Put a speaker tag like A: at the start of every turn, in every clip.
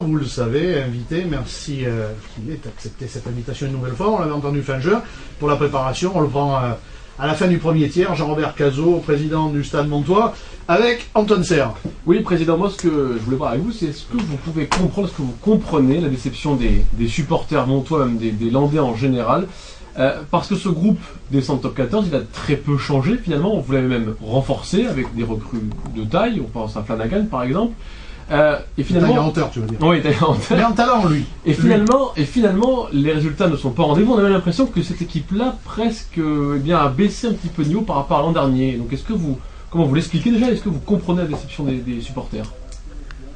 A: Vous le savez, invité, merci qu'il ait accepté cette invitation une nouvelle fois. On l'avait entendu fin juin pour la préparation. On le prend à la fin du premier tiers. Jean-Robert Cazot, président du Stade Montois, avec Antoine Serre.
B: Oui, président, moi ce que je voulais voir avec vous, c'est est-ce que vous pouvez comprendre, est-ce que vous comprenez la déception des supporters montois, même des Landais en général, parce que ce groupe descend top 14, il a très peu changé finalement. Vous l'avez même renforcé avec des recrues de taille. On pense à Flanagan par exemple. Et finalement,
A: taille en hauteur, tu veux dire.
B: Oui, taille en hauteur.
A: Mais en talent, lui.
B: Et finalement, les résultats ne sont pas au rendez-vous. On a même l'impression que cette équipe-là, presque, a baissé un petit peu de niveau par rapport à l'an dernier. Donc, comment vous l'expliquez déjà? Est-ce que vous comprenez la déception des supporters?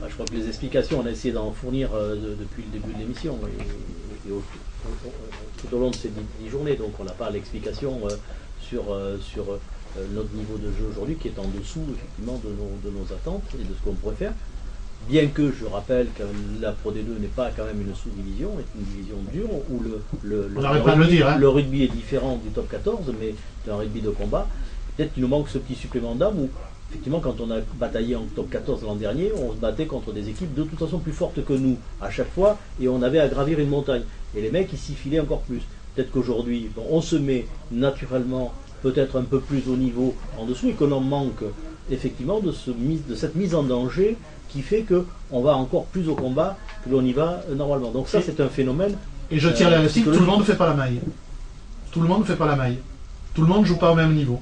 C: Je crois que les explications, on a essayé d'en fournir depuis le début de l'émission et tout au long de ces 10 journées. Donc, on n'a pas l'explication sur notre niveau de jeu aujourd'hui qui est en dessous, effectivement, de nos attentes et de ce qu'on pourrait faire. Bien que je rappelle que la Pro D2 n'est pas quand même une sous-division, est une division dure où le rugby est différent du top 14, mais c'est un rugby de combat. Peut-être qu'il nous manque ce petit supplément d'âme où, effectivement, quand on a bataillé en top 14 l'an dernier, on se battait contre des équipes de toute façon plus fortes que nous à chaque fois et on avait à gravir une montagne. Et les mecs, ils s'y filaient encore plus. Peut-être qu'aujourd'hui, on se met naturellement peut-être un peu plus au niveau en dessous et qu'on en manque effectivement de cette mise en danger qui fait qu'on va encore plus au combat que l'on y va normalement. Donc ça, c'est un phénomène.
A: Et je tire l'élastique, tout le monde ne fait pas la maille. Tout le monde ne fait pas la maille. Tout le monde ne joue pas au même niveau.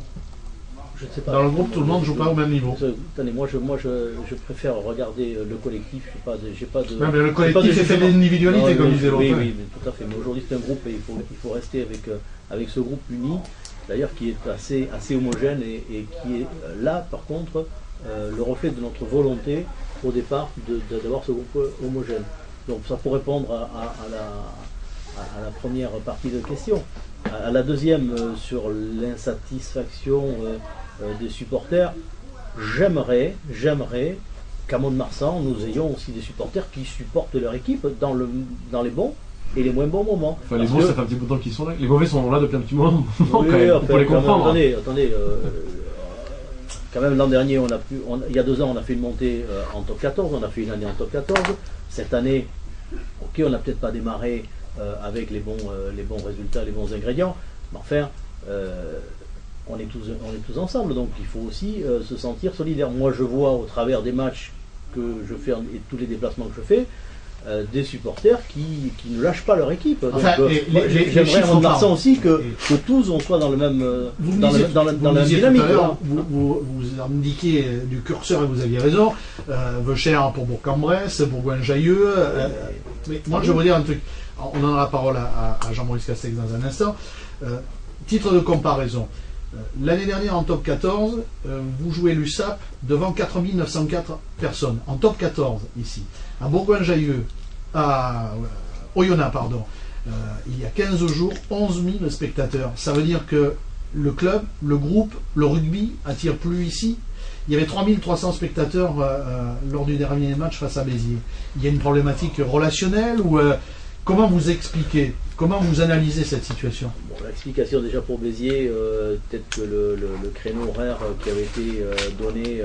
C: Je ne sais pas.
A: Dans le groupe, tout le monde ne joue pas au même niveau.
C: Attendez, moi je préfère regarder le collectif. J'ai pas de.
A: Ouais, mais le collectif est fait d'individualité, comme disait l'autre.
C: Oui, mais tout à fait. Mais aujourd'hui, c'est un groupe et il faut rester avec ce groupe uni, d'ailleurs, qui est assez homogène et qui est là, par contre, le reflet de notre volonté au départ d'avoir ce groupe homogène. Donc ça pour répondre à la première partie de question. À la deuxième, sur l'insatisfaction des supporters, j'aimerais qu'à Mont-de-Marsan, nous ayons aussi des supporters qui supportent leur équipe dans les bons et les moins bons moments.
B: Enfin, les bons, ça fait un petit bout de temps qu'ils sont là. Les mauvais sont là depuis un petit moment.
C: Oui,
B: quand même, pour les comprendre.
C: Attendez. Quand même, l'an dernier, il y a 2 ans, on a fait une montée en top 14, on a fait une année en top 14. Cette année, ok, on n'a peut-être pas démarré avec les bons résultats, les bons ingrédients, mais enfin, on est tous ensemble, donc il faut aussi se sentir solidaire. Moi, je vois au travers des matchs que je fais et tous les déplacements que je fais, des supporters qui ne lâchent pas leur équipe.
A: Enfin,
C: j'aimerais à Mont-de-Marsan aussi que tous on soit dans le même dans la même dynamique.
A: Vous indiquiez du curseur et vous aviez raison. Veuchère pour Bourg-en-Bresse, Bourgoin-Jallieu. Mais moi je veux dire un truc. On en a la parole à Jean-Maurice Castex dans un instant. Titre de comparaison. L'année dernière en top 14, vous jouez l'USAP devant 4904 personnes. En top 14 ici. À Bourgoin-Jallieu, à Oyonnax, pardon, il y a 15 jours, 11 000 spectateurs. Ça veut dire que le club, le groupe, le rugby attire plus ici. Il y avait 3300 spectateurs lors du dernier match face à Béziers. Il y a une problématique relationnelle ou comment vous expliquez, comment vous analysez cette situation?
C: L'explication déjà pour Béziers, peut-être que le créneau horaire qui avait été donné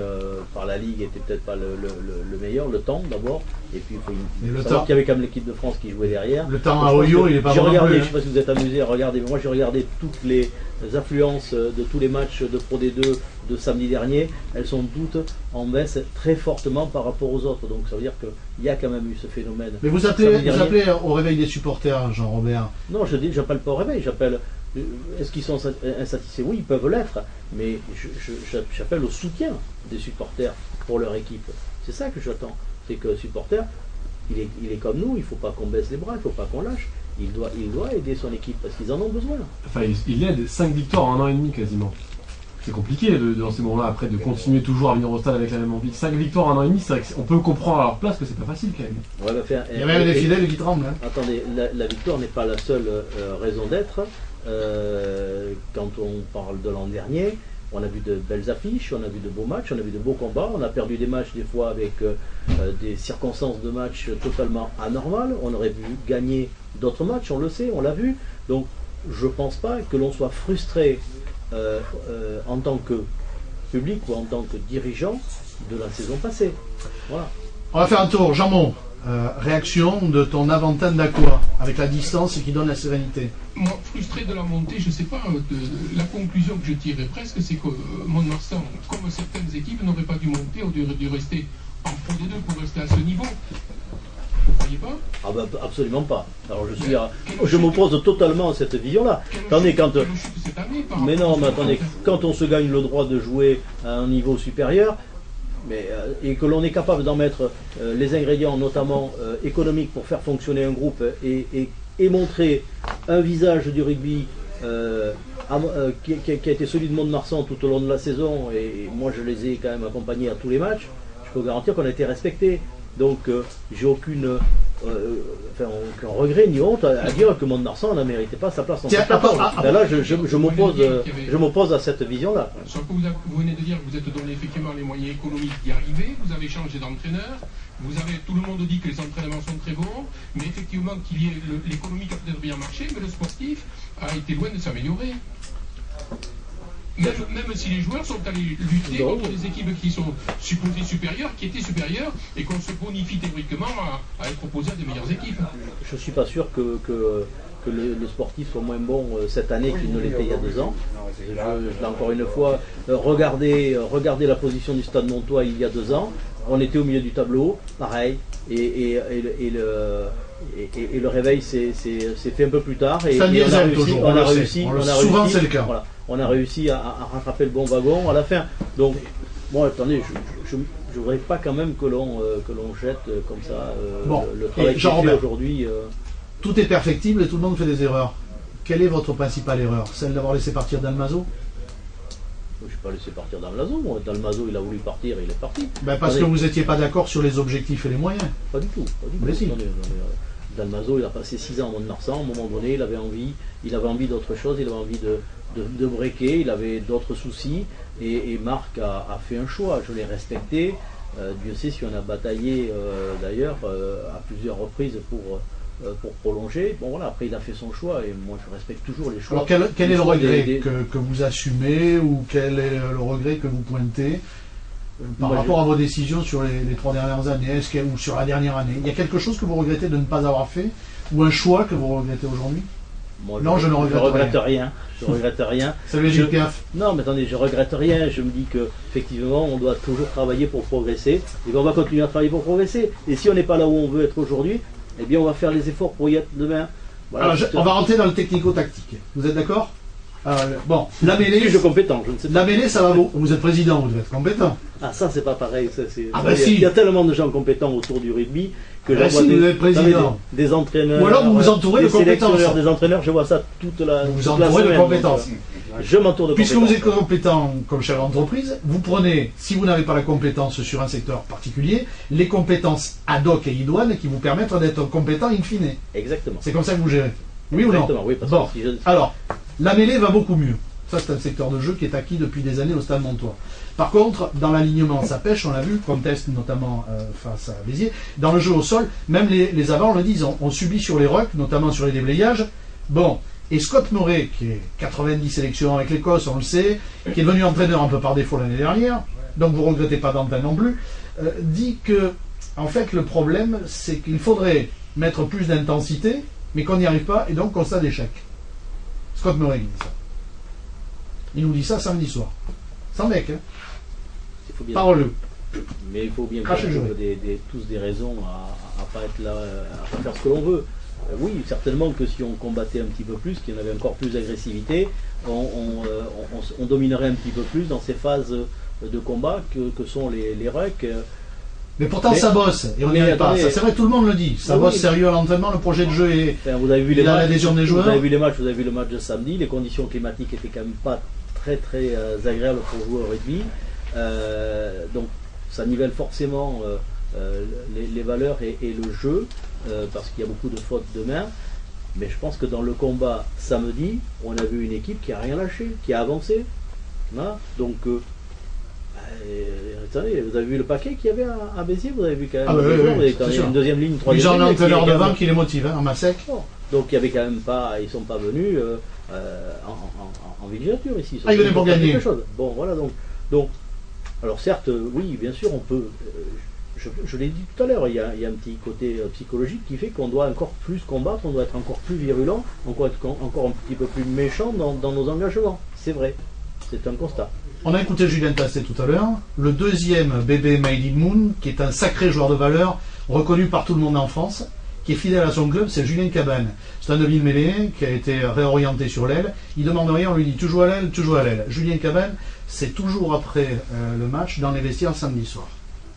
C: par la Ligue était peut-être pas le meilleur, le temps d'abord, et puis il faut savoir qu'il y avait quand même l'équipe de France qui jouait derrière.
A: Le temps à Oyo, il est pas bon.
C: J'ai regardé, je ne sais pas si vous êtes amusé à regarder, mais moi j'ai regardé toutes les affluences de tous les matchs de Pro D2 de samedi dernier, elles sont toutes en baisse très fortement par rapport aux autres, donc ça veut dire qu'il y a quand même eu ce phénomène.
A: Mais vous appelez au réveil des supporters, Jean-Robert?
C: Non, j'appelle pas au réveil, j'appelle. Est-ce qu'ils sont insatisfaits? Oui, ils peuvent l'être, mais j'appelle au soutien des supporters pour leur équipe. C'est ça que j'attends. C'est que le supporter, il est comme nous, il ne faut pas qu'on baisse les bras, il ne faut pas qu'on lâche. Il doit aider son équipe parce qu'ils en ont besoin.
B: Enfin, il aide 5 victoires en 1 an et demi quasiment. C'est compliqué dans ces moments-là après de continuer toujours à venir au stade avec la même envie. 5 victoires en 1 an et demi, c'est vrai qu'on peut comprendre à leur place que c'est pas facile quand même.
C: Ouais, bah,
A: il y a même des fidèles qui tremblent. Hein.
C: Attendez, la victoire n'est pas la seule raison d'être. Quand on parle de l'an dernier, on a vu de belles affiches, on a vu de beaux matchs, on a vu de beaux combats, on a perdu des matchs des fois avec des circonstances de match totalement anormales, on aurait pu gagner d'autres matchs, on le sait, on l'a vu. Donc je ne pense pas que l'on soit frustré en tant que public ou en tant que dirigeant de la saison passée. Voilà.
A: On va faire un tour. Jean-Mon, réaction de ton Aventin d'Aqua, avec la distance qui donne la sérénité.
D: Moi, frustré de la montée, je ne sais pas, la conclusion que je tirerais presque, c'est que Mont-de-Marsan, comme certaines équipes, n'aurait pas dû monter, ou dû rester en Pro D2 pour rester à ce niveau. Vous ne croyez pas?
C: Ah ben, absolument pas. Alors je m'oppose totalement à cette vision-là. Attendez, mais non, mais attendez, quand on se gagne le droit de jouer à un niveau supérieur, et que l'on est capable d'en mettre les ingrédients, notamment économiques, pour faire fonctionner un groupe et montrer un visage du rugby qui a été celui de Mont-de-Marsan tout au long de la saison, et moi je les ai quand même accompagnés à tous les matchs, je peux garantir qu'on a été respecté. Donc j'ai aucun regret ni honte à dire que Mont-de-Marsan n'a mérité pas sa place en cette plateforme. Là, je m'oppose à cette vision-là.
D: Sauf que vous venez de dire que vous êtes donné effectivement les moyens économiques d'y arriver, vous avez changé d'entraîneur, tout le monde dit que les entraînements sont très bons, mais effectivement qu'il y ait l'économique a peut-être bien marché, mais le sportif a été loin de s'améliorer. Même si les joueurs sont allés lutter contre des équipes qui sont supposées supérieures, qui étaient supérieures, et qu'on se bonifie théoriquement à être opposé à des meilleures équipes.
C: Je ne suis pas sûr que le sportif soit moins bon cette année qu'il ne l'était il y a 2 ans. Je l'ai encore une fois regardé la position du Stade Montois il y a 2 ans. On était au milieu du tableau, pareil, et le réveil s'est fait un peu plus tard. Et
A: souvent c'est le cas.
C: Voilà, on a réussi à rattraper le bon wagon à la fin. Donc, bon, attendez, je ne voudrais pas quand même que l'on jette comme ça le travail qui est fait aujourd'hui.
A: Tout est perfectible et tout le monde fait des erreurs. Quelle est votre principale erreur? Celle d'avoir laissé partir Dalmazo?
C: Je ne suis pas laissé partir Dalmazo. Dalmazo, il a voulu partir, il est parti.
A: Parce que vous n'étiez pas d'accord sur les objectifs et les moyens.
C: Pas du tout.
A: Mais si.
C: Dalmazo, il a passé 6 ans à Mont-de-Marsan. À un moment donné, il avait envie d'autre chose, il avait envie de breaker, il avait d'autres soucis. Et Marc a fait un choix. Je l'ai respecté. Dieu sait si on a bataillé d'ailleurs à plusieurs reprises pour prolonger. Bon voilà, après il a fait son choix et moi je respecte toujours les choix.
A: Alors quel est le regret que vous assumez, ou quel est le regret que vous pointez par rapport à vos décisions sur les 3 dernières années, ou sur la dernière année? Il y a quelque chose que vous regrettez de ne pas avoir fait, ou un choix que vous regrettez aujourd'hui?
C: Non, je ne regrette rien. Je regrette rien.
A: Salut Gilles Piaf.
C: Non, mais attendez, je regrette rien. Je me dis que effectivement, on doit toujours travailler pour progresser. Et bien, on va continuer à travailler pour progresser. Et si on n'est pas là où on veut être aujourd'hui, eh bien, on va faire les efforts pour y être demain. Voilà,
A: alors, on va rentrer dans le technico-tactique. Vous êtes d'accord? Bon, la mêlée.
C: Je suis compétent, je ne sais pas.
A: La mêlée, ça va vous êtes président, vous devez être compétent.
C: Ah, ça, c'est pas pareil. Ça,
A: si.
C: Il y a tellement de gens compétents autour du rugby que
A: si, vous êtes président.
C: Des entraîneurs.
A: Ou alors vous vous entourez de compétences.
C: Des entraîneurs, je vois ça toute la
A: Vous vous
C: toute
A: entourez
C: la
A: de compétences.
C: Je m'entoure de
A: Puisque
C: compétences.
A: vous êtes compétent comme chef d'entreprise, vous prenez, si vous n'avez pas la compétence sur un secteur particulier, les compétences ad hoc et idoines qui vous permettent d'être compétent in fine.
C: Exactement.
A: C'est comme ça que vous gérez. Oui ou non?
C: Oui, parce
A: bon.
C: que si
A: Alors, la mêlée va beaucoup mieux. Ça, c'est un secteur de jeu qui est acquis depuis des années au Stade Montois. Par contre, dans l'alignement, ça pêche, on l'a vu, conteste notamment face à Béziers. Dans le jeu au sol, même les avants le disent, on subit sur les rucks, notamment sur les déblayages. Bon, et Scott Murray, qui est 90 sélections avec l'Écosse, on le sait, qui est devenu entraîneur un peu par défaut l'année dernière, donc vous ne regrettez pas d'antenne non plus, dit que, en fait, le problème, c'est qu'il faudrait mettre plus d'intensité, mais qu'on n'y arrive pas, et donc constat d'échec. Scott Murray dit ça. Il nous dit ça samedi soir. Sans mec, hein. Parole-le.
C: Mais il faut bien
A: Crachez le
C: tous des raisons à pas être là, à pas faire ce que l'on veut. Oui, certainement que si on combattait un petit peu plus, qu'il y en avait encore plus d'agressivité, on dominerait un petit peu plus dans ces phases de combat que sont les rucks.
A: Mais pourtant ça bosse, et on n'y arrive pas. C'est vrai, tout le monde le dit. Ça bosse sérieux à l'entraînement, le projet de jeu est...
C: Vous avez vu les matchs,
A: l'adhésion des joueurs.
C: Vous avez vu les matchs, vous avez vu le match de samedi, les conditions climatiques étaient quand même pas très agréables pour jouer au rugby. Donc ça nivelle forcément les valeurs et le jeu, parce qu'il y a beaucoup de fautes de main. Mais je pense que dans le combat samedi, on a vu une équipe qui a rien lâché, qui a avancé. Hein, donc attendez, vous avez vu le paquet qu'il y avait à Béziers, vous avez vu quand même vous avez une deuxième ligne, une troisième ligne.
A: Ils ont un entraîneur devant qui les motive, hein, en Masec.
C: Donc il y avait quand même pas, ils sont pas venus en villégiature ici.
A: Ils venaient pour gagner.
C: Bon voilà donc alors certes, oui, bien sûr, on peut. je l'ai dit tout à l'heure, il y a un petit côté psychologique qui fait qu'on doit encore plus combattre, on doit être encore plus virulent, encore un petit peu plus méchant dans nos engagements. C'est vrai, c'est un constat.
A: On a écouté Julien Tastet tout à l'heure. Le deuxième bébé Made in Moon, qui est un sacré joueur de valeur, reconnu par tout le monde en France, qui est fidèle à son club, c'est Julien Cabane. C'est un demi-mêlée qui a été réorienté sur l'aile. Il demande rien, on lui dit tu joues à l'aile, tu joues à l'aile. Julien Cabane, c'est toujours après le match dans les vestiaires samedi soir.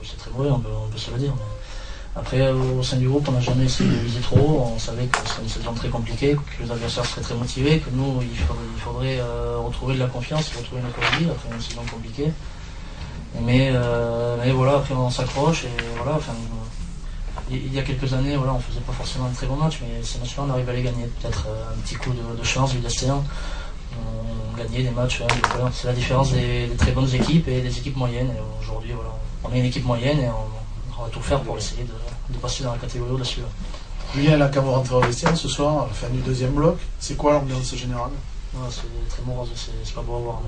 E: C'est très mauvais, on peut se le dire. Mais après, au sein du groupe, on n'a jamais essayé de viser trop haut. On savait que c'était une saison très compliquée, que les adversaires seraient très motivés, que nous, il faudrait retrouver de la confiance, retrouver notre vie après une saison compliquée. Mais voilà, après on s'accroche et voilà. Enfin, il y a quelques années, voilà, on faisait pas forcément un très bon match, mais ces matchs-là, on arrive à les gagner. Peut-être un petit coup de chance du destin. On gagnait des matchs. Voilà. C'est la différence des très bonnes équipes et des équipes moyennes. Et aujourd'hui, voilà, on est une équipe moyenne et on va tout faire pour essayer de passer dans la catégorie au-dessus.
F: Julien, là, quand vous rentrez au vestiaire ce soir, à la fin du deuxième bloc, c'est quoi l'ambiance générale?
E: C'est très morose, c'est pas beau à voir.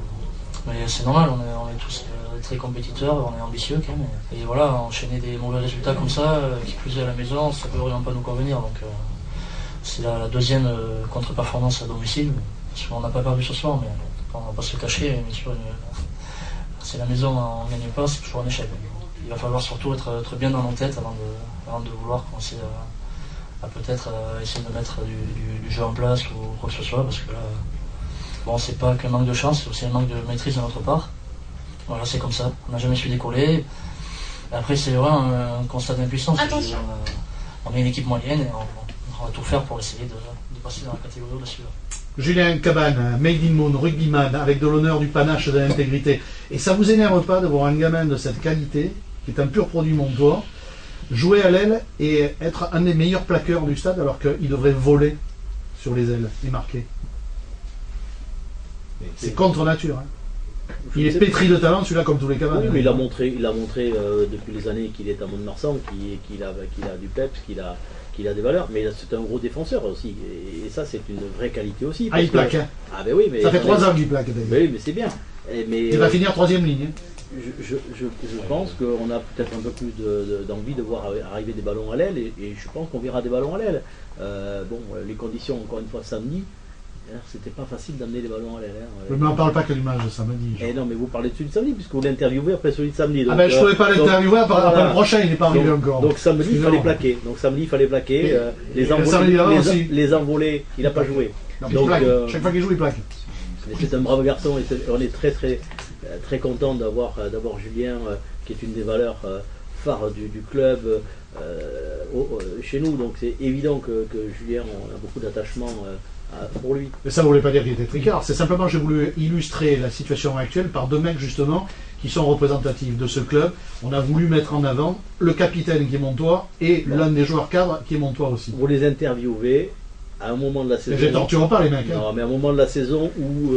E: Mais c'est normal, on est tous très compétiteurs, on est ambitieux quand même. Et voilà, enchaîner des mauvais résultats comme ça, qui plus est à la maison, ça peut vraiment pas nous convenir. Donc c'est la deuxième contre-performance à domicile. On n'a pas perdu ce soir, mais on ne va pas se le cacher. Bien sûr, c'est la maison, on ne gagne pas, c'est toujours un échec. Il va falloir surtout être bien dans nos têtes avant de vouloir commencer à peut-être essayer de mettre du jeu en place ou quoi que ce soit, parce que là, bon, c'est pas qu'un manque de chance, c'est aussi un manque de maîtrise de notre part. Voilà, c'est comme ça, on n'a jamais su décoller. Et après, c'est vraiment un constat d'impuissance. On est une équipe moyenne et on va tout faire pour essayer de passer dans la catégorie au-dessus.
A: Julien Cabane, Made in Moon, rugbyman, avec de l'honneur, du panache, de l'intégrité. Et ça vous énerve pas de voir un gamin de cette qualité, qui est un pur produit montois, jouer à l'aile et être un des meilleurs plaqueurs du stade alors qu'il devrait voler sur les ailes et marquer? C'est contre nature. Hein. Il est pétri de talent, celui-là, comme tous les camarades.
C: Oui, mais il a montré depuis les années qu'il est à Mont-de-Marsan, qu'il a du peps, qu'il a des valeurs, mais c'est un gros défenseur aussi. Et ça, c'est une vraie qualité aussi.
A: Ah, il plaque. Hein.
C: Ah, ben oui, mais
A: ça fait 3 ans qu'il plaque.
C: Oui, mais c'est bien.
A: Il va finir 3e ligne. Hein.
C: Je pense qu'on a peut-être un peu plus d'envie de voir arriver des ballons à l'aile, et je pense qu'on verra des ballons à l'aile. Les conditions, encore une fois, samedi, c'était pas facile d'amener les ballons à l'aile.
A: Mais on ne parle pas que du match de samedi.
C: Non, mais vous parlez de celui de samedi, puisque vous l'interviewez après celui de samedi. Donc,
A: je ne pouvais pas l'interviewer, après le prochain, il n'est pas arrivé encore.
C: Donc samedi, il fallait plaquer. Les envolés, il n'a pas joué.
A: Donc, chaque fois qu'il joue, il plaque.
C: C'est un brave garçon, et on est très très très content d'avoir Julien, qui est une des valeurs phares du club chez nous. Donc c'est évident que Julien, on a beaucoup d'attachement pour lui.
A: Mais ça ne voulait pas dire qu'il était tricard, c'est simplement que j'ai voulu illustrer la situation actuelle par 2 mecs justement qui sont représentatifs de ce club. On a voulu mettre en avant le capitaine qui est Montois et l'un des joueurs cadres qui est Montois aussi.
C: Vous les interviewez à un moment de la saison.
A: Je torture pas les mecs.
C: Non, mais à un moment de la saison où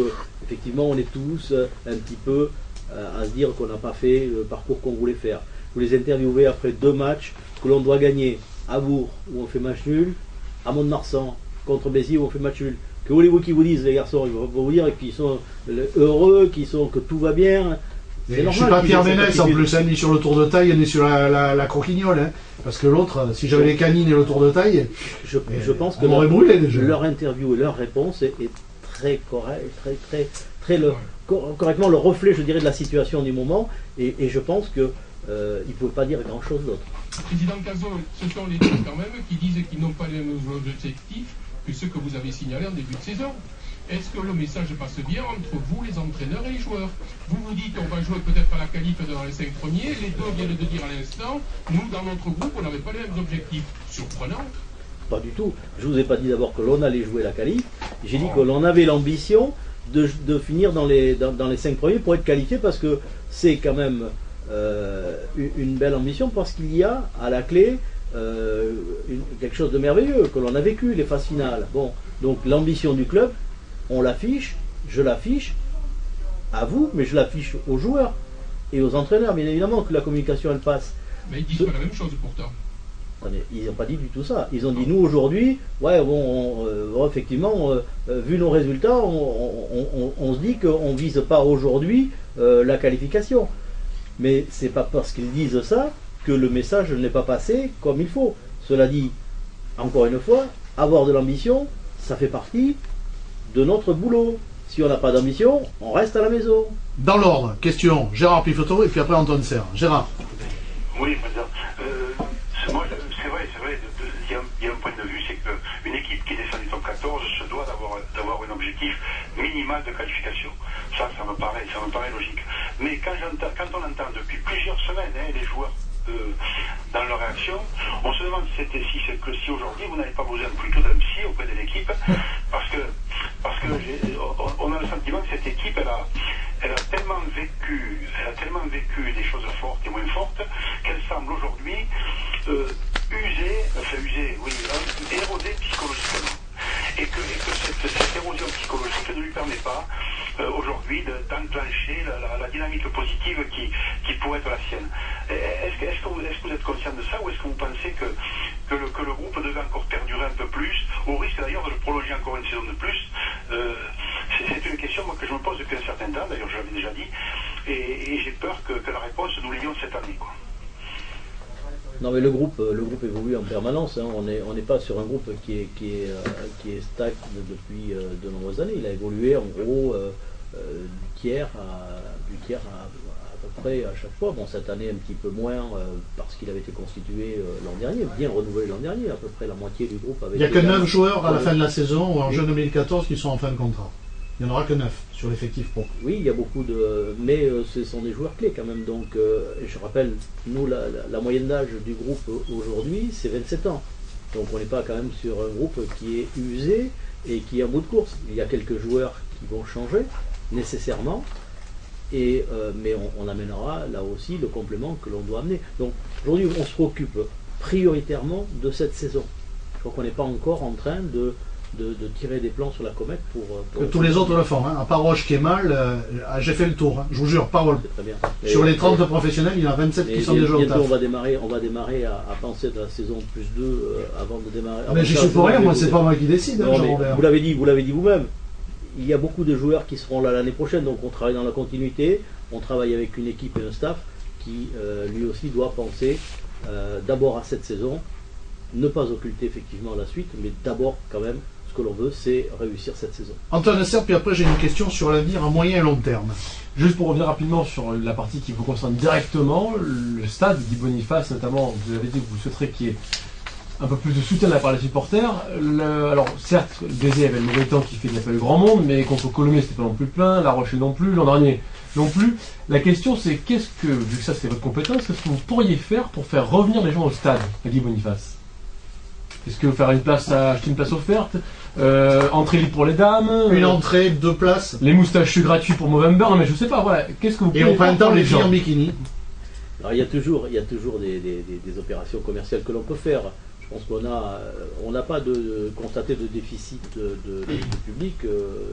C: effectivement on est tous un petit peu à se dire qu'on n'a pas fait le parcours qu'on voulait faire. Vous les interviewez après 2 matchs que l'on doit gagner à Bourg où on fait match nul, à Mont-de-Marsan contre Béziers où on fait match nul. Que voulez-vous qu'ils vous disent, les garçons? Ils vont vous dire qu'ils sont heureux, que tout va bien.
A: Je ne suis pas Pierre Ménès en plus, ni sur le tour de taille, ni sur la croquignole. Hein. Parce que l'autre, si j'avais les canines et le tour de taille,
C: je pense que
A: m'aurait brûlé déjà.
C: Leur interview et leur réponse est très correcte, correctement le reflet, je dirais, de la situation du moment. Et je pense qu'ils ne pouvaient pas dire grand-chose d'autre.
D: Président Cazot, ce sont les deux quand même qui disent qu'ils n'ont pas les mêmes objectifs que ceux que vous avez signalés en début de saison. Est-ce que le message passe bien entre vous, les entraîneurs et les joueurs? Vous vous dites qu'on va jouer peut-être à la qualif dans les 5 premiers, les deux viennent de dire à l'instant, nous dans notre groupe on n'avait pas les mêmes objectifs. Surprenant.
C: Pas du tout. Je ne vous ai pas dit d'abord que l'on allait jouer la qualif, j'ai dit que l'on avait l'ambition de finir dans les 5 premiers pour être qualifié, parce que c'est quand même une belle ambition, parce qu'il y a à la clé quelque chose de merveilleux que l'on a vécu, les phases finales. Bon, donc l'ambition du club, on l'affiche, je l'affiche à vous, mais je l'affiche aux joueurs et aux entraîneurs, bien évidemment que la communication elle passe.
D: Mais ils disent pas la même chose pourtant.
C: Ils n'ont pas dit du tout ça. Ils ont dit nous aujourd'hui, effectivement, vu nos résultats, on se dit qu'on ne vise pas aujourd'hui la qualification. Mais c'est pas parce qu'ils disent ça que le message n'est pas passé comme il faut. Cela dit, encore une fois, avoir de l'ambition, ça fait partie de notre boulot. Si on n'a pas d'ambition, on reste à la maison.
A: Dans l'ordre, question, Gérard Pifotto et puis après Antoine Serre. Gérard.
G: Oui, président. C'est vrai, il y a un point de vue, c'est qu'une équipe qui descend du top 14 se doit d'avoir un objectif minimal de qualification. Ça me paraît logique. Mais quand on entend depuis plusieurs semaines les joueurs dans leur réaction, on se demande si aujourd'hui vous n'avez pas besoin plutôt d'un psy auprès de l'équipe, parce que on a le sentiment que cette équipe elle a tellement vécu des choses fortes et moins fortes qu'elle semble aujourd'hui érodée psychologiquement. Et que cette érosion psychologique ne lui permet pas aujourd'hui d'enclencher la dynamique positive qui pourrait être la sienne. Est-ce que vous êtes conscient de ça, ou est-ce que vous pensez que le groupe devait encore perdurer un peu plus, au risque d'ailleurs de le prolonger encore une saison de plus? C'est une question que je me pose depuis un certain temps, d'ailleurs je l'avais déjà dit, et j'ai peur que la réponse nous l'ayons cette année, quoi.
C: Non, mais le groupe évolue en permanence. Hein. On n'est pas sur un groupe qui est stagne depuis de nombreuses années. Il a évolué en gros du tiers à peu près à chaque fois. Bon, cette année un petit peu moins parce qu'il avait été constitué l'an dernier, bien renouvelé l'an dernier, à peu près la moitié du groupe.
A: Il n'y a que 9 joueurs à la fin de la saison ou en juin 2014 qui sont en fin de contrat. Il n'y en aura que 9 sur l'effectif pro.
C: Oui, il y a beaucoup de... Mais ce sont des joueurs clés quand même. Donc, je rappelle, nous, la moyenne d'âge du groupe aujourd'hui, c'est 27 ans. Donc, on n'est pas quand même sur un groupe qui est usé et qui est en bout de course. Il y a quelques joueurs qui vont changer, nécessairement. Mais on amènera là aussi le complément que l'on doit amener. Donc, aujourd'hui, on se préoccupe prioritairement de cette saison. Je crois qu'on n'est pas encore en train de tirer des plans sur la comète pour
A: que tous les autres le font, hein. À part Roche qui est mal, j'ai fait le tour, hein. Je vous jure, parole.
C: Très bien.
A: Sur les 30 professionnels, il y en a 27 qui sont déjà au taf.
C: On va démarrer à penser de la saison plus 2 avant de démarrer.
A: Mais j'y suis pour rien, moi c'est pas moi qui décide, hein, Jean-Robert.
C: Vous l'avez dit vous-même. Il y a beaucoup de joueurs qui seront là l'année prochaine, donc on travaille dans la continuité, on travaille avec une équipe et un staff qui lui aussi doit penser d'abord à cette saison, ne pas occulter effectivement la suite, mais d'abord quand même ce que l'on veut, c'est réussir cette saison.
A: Antoine Serre, puis après j'ai une question sur l'avenir à moyen et long terme.
B: Juste pour revenir rapidement sur la partie qui vous concerne directement, le stade Guy Boniface notamment, vous avez dit que vous souhaiterez qu'il y ait un peu plus de soutien de la part des supporters. Alors certes, le Béziers avait le mauvais temps qui fait qu'il n'y a pas eu grand monde, mais contre Colomiers c'était pas non plus plein, La Rochelle non plus, l'an dernier non plus. La question c'est vu que ça c'est votre compétence, qu'est-ce que vous pourriez faire pour faire revenir les gens au stade à Guy Boniface? Est-ce que faire acheter une place offerte, entrée libre pour les dames,
A: une entrée, 2 places,
B: les moustachus gratuits pour Movember, mais je sais pas, voilà, qu'est-ce que vous pouvez faire?
A: Et au printemps les filles en bikini.
C: Alors il y a toujours des opérations commerciales que l'on peut faire. Je pense qu'on n'a pas constaté de déficit de public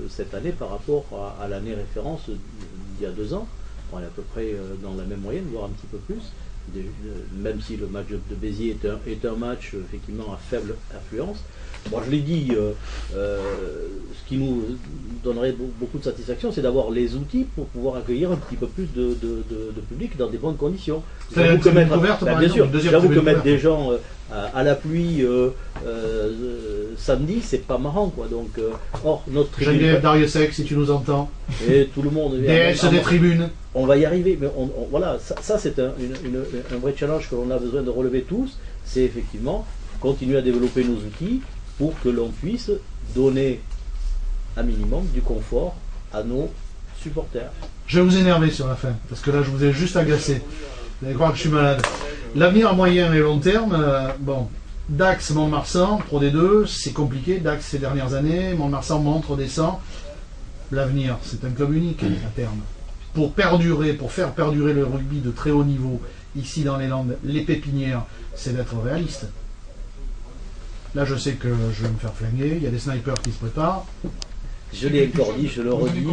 C: cette année par rapport à l'année référence il y a 2 ans. On est à peu près dans la même moyenne, voire un petit peu plus. Même si le match de Béziers est un match effectivement à faible affluence. Bon, je l'ai dit, ce qui nous donnerait beaucoup de satisfaction, c'est d'avoir les outils pour pouvoir accueillir un petit peu plus de public dans des bonnes conditions.
A: J'avoue que
C: mettre des gens à la pluie samedi, c'est pas marrant, quoi. Donc, notre tribune.
A: Geneviève Dariussec, si tu nous entends.
C: Et tout le monde.
A: Des tribunes.
C: On va y arriver, mais voilà, ça c'est un vrai challenge que l'on a besoin de relever tous. C'est effectivement continuer à développer nos outils pour que l'on puisse donner un minimum du confort à nos supporters.
A: Je vais vous énerver sur la fin, parce que là je vous ai juste agacé. Vous allez croire que je suis malade. L'avenir à moyen et long terme, Dax, Mont-de-Marsan, Pro D2, c'est compliqué. Dax ces dernières années, Mont-de-Marsan monte, redescend. L'avenir, c'est un club unique à terme. Pour faire perdurer le rugby de très haut niveau, ici dans les Landes, les pépinières, c'est d'être réaliste. Là, je sais que je vais me faire flinguer, il y a des snipers qui se préparent.
C: Je l'ai encore dit, je le redis,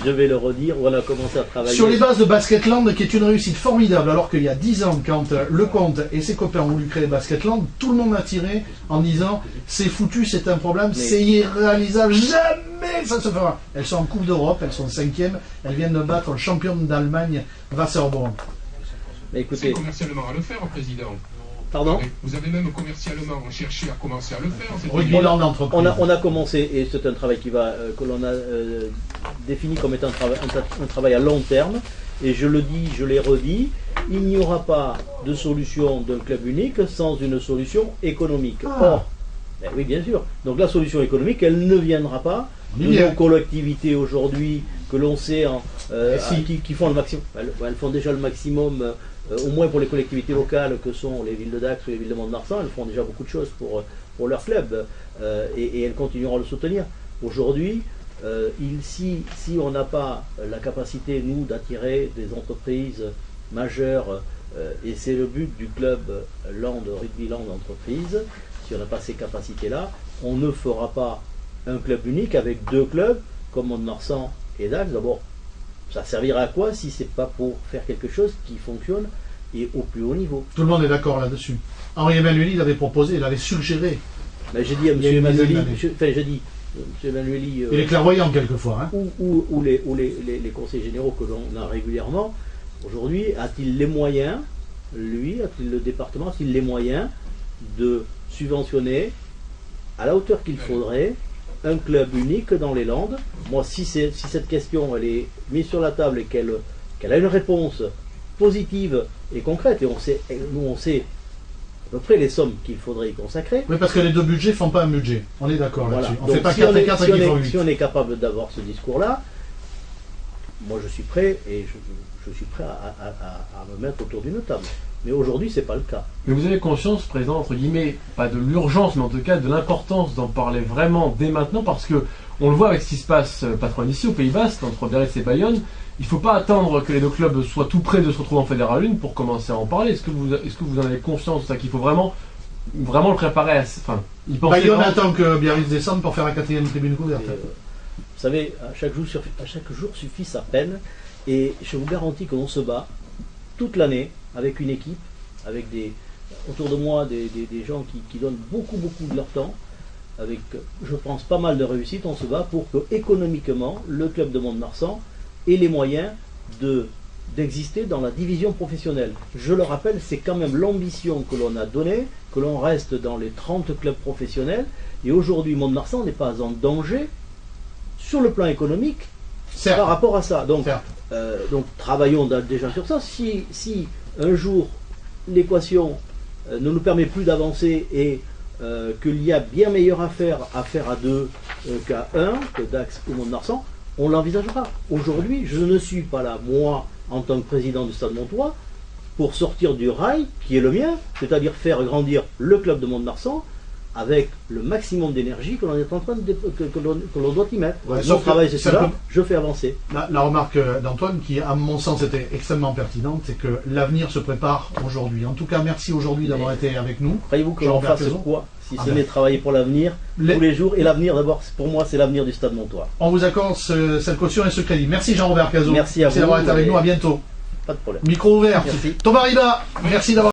C: je vais le redire, on a commencé à travailler.
A: Sur les bases de Basketland, qui est une réussite formidable, alors qu'il y a 10 ans, quand Lecomte et ses copains ont voulu créer Basketland, tout le monde a tiré en disant c'est foutu, c'est un problème, c'est irréalisable, jamais ça se fera. Elles sont en Coupe d'Europe, elles sont 5e, elles viennent de battre le champion d'Allemagne, Wasserborn.
C: Mais écoutez,
D: commercialement à le faire, Président.
C: pardon.
D: Vous avez même commercialement cherché à commencer à le faire.
A: Oui, bilan d'entreprise.
C: On a commencé, et c'est un travail que l'on a défini comme étant un travail à long terme. Et je le dis, je l'ai redit, il n'y aura pas de solution d'un club unique sans une solution économique. Or, ben oui, bien sûr. Donc la solution économique, elle ne viendra pas de nos collectivités aujourd'hui que l'on sait qui font le maximum. Elles font déjà le maximum, au moins pour les collectivités locales que sont les villes de Dax ou les villes de Mont-de-Marsan. Elles font déjà beaucoup de choses pour leur club et elles continueront à le soutenir. Aujourd'hui, si on n'a pas la capacité, nous, d'attirer des entreprises majeures, et c'est le but du club Rugby Land Entreprise, si on n'a pas ces capacités-là, on ne fera pas un club unique avec deux clubs comme Mont-de-Marsan et Dax. D'abord, ça servira à quoi si c'est pas pour faire quelque chose qui fonctionne et au plus haut niveau?
A: Tout le monde est d'accord là-dessus. Henri Emmanueli, il avait proposé, il avait suggéré.
C: Ben, j'ai dit à M. Emmanueli, M. Emmanueli,
A: il est clairvoyant quelquefois. Hein.
C: Ou les conseils généraux que l'on a régulièrement, aujourd'hui, a-t-il les moyens, lui, a-t-il le département, a-t-il les moyens de subventionner à la hauteur qu'il faudrait un club unique dans les Landes? Moi, si cette question elle est mise sur la table et qu'elle a une réponse positive et concrète, et nous on sait à peu près les sommes qu'il faudrait y consacrer.
A: Oui, parce que les deux budgets ne font pas un budget. On est d'accord là-dessus. On ne fait pas
C: si
A: 4 et 4 qui font 8.
C: Si on est capable d'avoir ce discours-là, moi je suis prêt et je suis prêt à me mettre autour d'une table. Mais aujourd'hui, ce n'est pas le cas.
B: Mais vous avez conscience, Président, entre guillemets, pas de l'urgence, mais en tout cas de l'importance d'en parler vraiment dès maintenant, parce que on le voit avec ce qui se passe, patron ici, au Pays Basque, entre Biarritz et Bayonne. Il ne faut pas attendre que les deux clubs soient tout près de se retrouver en Fédéral 1 pour commencer à en parler. Est-ce que vous en avez conscience de ça, qu'il faut vraiment le préparer y penser?
A: Bayonne attend que Biarritz descende pour faire la 4e tribune couverte.
C: Vous savez, à chaque jour suffit sa peine, et je vous garantis que l'on se bat toute l'année avec une équipe, avec autour de moi des gens qui donnent beaucoup de leur temps, avec, je pense, pas mal de réussite. On se bat pour que économiquement le club de Mont-de-Marsan ait les moyens d'exister dans la division professionnelle. Je le rappelle, c'est quand même l'ambition que l'on a donnée, que l'on reste dans les 30 clubs professionnels, et aujourd'hui Mont-de-Marsan n'est pas en danger sur le plan économique.
A: Certes.
C: Par rapport à ça. Donc
A: Certes.
C: travaillons déjà sur ça. Si un jour l'équation ne nous permet plus d'avancer et qu'il y a bien meilleure affaire à deux qu'à un, que Dax ou Mont-de-Marsan, on l'envisagera. Aujourd'hui, je ne suis pas là, moi, en tant que président du Stade Montois, pour sortir du rail qui est le mien, c'est-à-dire faire grandir le club de Mont-de-Marsan avec le maximum d'énergie que l'on est en train que l'on doit y mettre.
A: Ouais,
C: mon travail, c'est cela, je fais avancer.
A: La remarque d'Antoine, qui à mon sens était extrêmement pertinente, c'est que l'avenir se prépare aujourd'hui. En tout cas, merci aujourd'hui d'avoir été avec nous.
C: Croyez-vous que l'on fasse quoi si ce n'est travailler pour l'avenir tous les jours? Et l'avenir, d'abord, pour moi, c'est l'avenir du Stade Montois.
A: On vous accorde cette caution et ce crédit. Merci Jean-Robert Cazot.
C: Merci à vous.
A: D'avoir été avec nous. À bientôt.
C: Pas de problème.
A: Micro ouvert.
C: Merci.
A: Thomas Riba, merci d'avoir